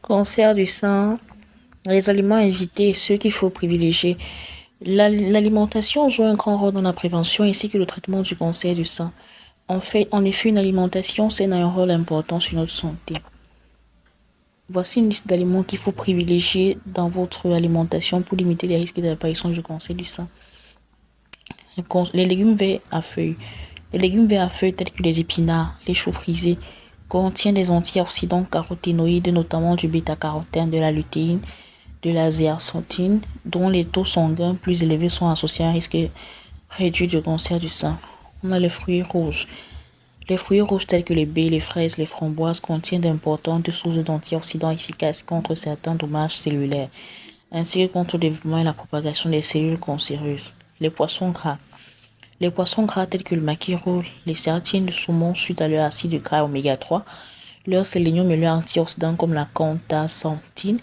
Cancer du sein, les aliments à éviter et ceux qu'il faut privilégier. L'alimentation joue un grand rôle dans la prévention ainsi que le traitement du cancer du sein. En effet, une alimentation saine a un rôle important sur notre santé. Voici une liste d'aliments qu'il faut privilégier dans votre alimentation pour limiter les risques d'apparition du cancer du sein. Les légumes verts à feuilles. Les légumes verts à feuilles tels que les épinards, les choux frisés, contiennent des antioxydants caroténoïdes, notamment du bêta-carotène, de la lutéine, de la zéaxanthine, dont les taux sanguins plus élevés sont associés à un risque réduit de cancer du sein. On a les fruits rouges. Les fruits rouges tels que les baies, les fraises, les framboises contiennent d'importantes sources d'antioxydants efficaces contre certains dommages cellulaires, ainsi que contre le développement et la propagation des cellules cancéreuses. Les poissons gras. Les poissons gras tels que le maquereau, les sardines, le saumon, suite à leur acide gras oméga 3, leur sélénium et leurs antioxydants comme la canthaxanthine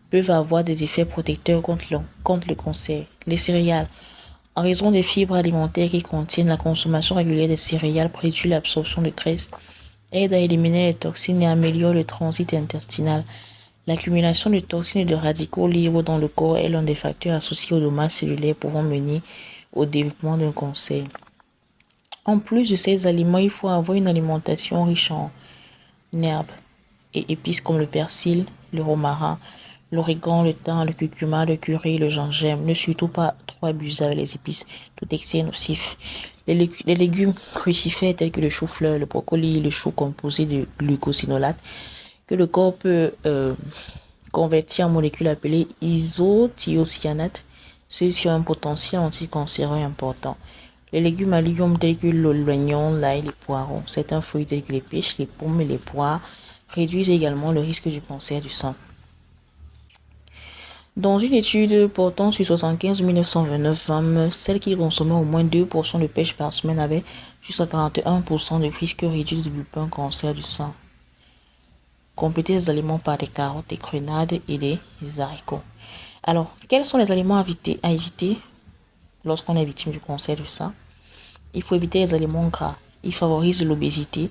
peuvent avoir des effets protecteurs contre le cancer. Les céréales. En raison des fibres alimentaires qui contiennent, la consommation régulière des céréales réduit l'absorption de graisse, aide à éliminer les toxines et améliore le transit intestinal. L'accumulation de toxines et de radicaux libres dans le corps est l'un des facteurs associés aux dommages cellulaires pouvant mener au développement d'un cancer. En plus de ces aliments, il faut avoir une alimentation riche en herbes et épices comme le persil, le romarin, l'origan, le thym, le curcuma, le curry, le gingembre. Ne surtout pas trop abuser avec les épices, tout excès est nocif. Les légumes crucifères tels que le chou-fleur, le brocoli, le chou composé de glucosinolates que le corps peut convertir en molécules appelées isothiocyanates, ceux-ci ont un potentiel anticancéreux important. Les légumes à légumes tels que l'oignon, l'ail, les poireaux, certains fruits tels que les pêches, les pommes et les poires réduisent également le risque du cancer du sein. Dans une étude portant sur 75 929 femmes, celles qui consommaient au moins 2% de pêche par semaine avaient jusqu'à 41% de risque réduit de développer un cancer du sein. Complétez les aliments par des carottes, des grenades et des haricots. Alors, quels sont les aliments à éviter lorsqu'on est victime du cancer du sein? Il faut éviter les aliments gras. Ils favorisent l'obésité,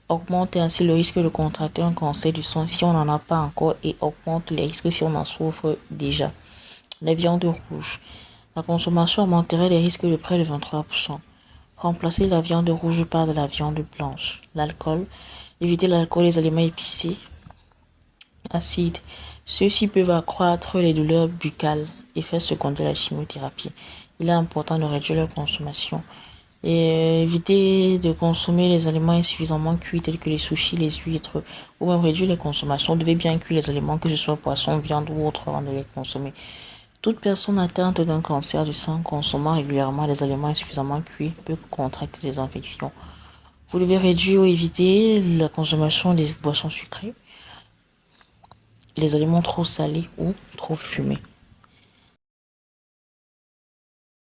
augmentent ainsi le risque de contracter un cancer du sein si on n'en a pas encore et augmente les risques si on en souffre déjà. Les viandes rouges. La consommation augmenterait les risques de près de 23%. Remplacez la viande rouge par de la viande blanche. L'alcool. Évitez l'alcool et les aliments épicés, acides. Ceux-ci peuvent accroître les douleurs buccales, effet secondaire de la chimiothérapie. Il est important de réduire leur consommation. Et éviter de consommer les aliments insuffisamment cuits tels que les sushis, les huîtres, ou même réduire les consommations. Vous devez bien cuire les aliments, que ce soit poisson, viande ou autre, avant de les consommer. Toute personne atteinte d'un cancer du sein consommant régulièrement des aliments insuffisamment cuits peut contracter des infections. Vous devez réduire ou éviter la consommation des boissons sucrées, les aliments trop salés ou trop fumés.